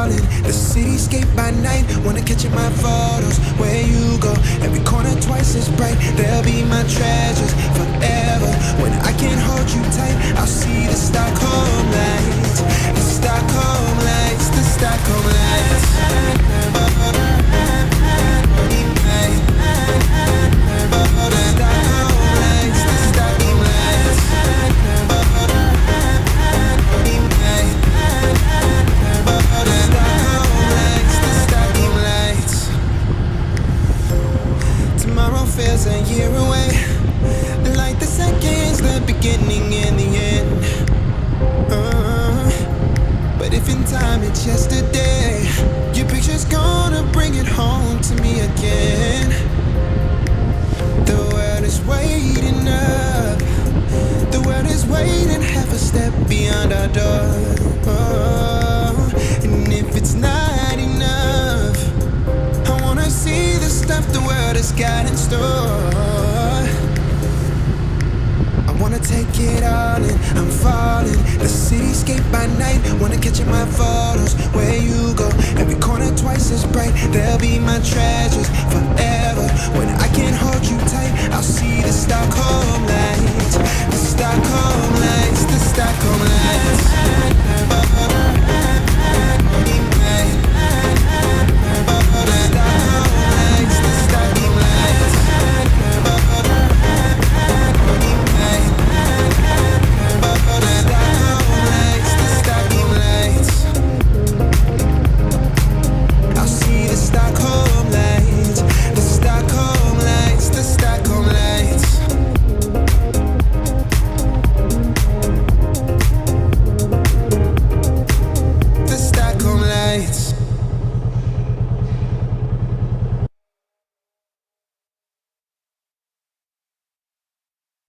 falling. The cityscape by night, wanna catch in my photos. Where you go, every corner twice as bright. They'll be my treasures forever. When I can't hold you tight, I'll see the Stockholm lights. The Stockholm lights, the Stockholm lights. Feels a year away, like the seconds, the beginning and the end. But if in time it's yesterday, your picture's gonna bring it home to me again. The world is waiting up, the world is waiting half a step beyond our door. And if it's not enough, I wanna see the stuff the world has got in store. I wanna take it all in, I'm falling. The cityscape by night, wanna catch in my photos. Where you go, every corner twice as bright. They'll be my treasures forever. When I can't hold you tight, I'll see the Stockholm lights. The Stockholm lights, the Stockholm lights.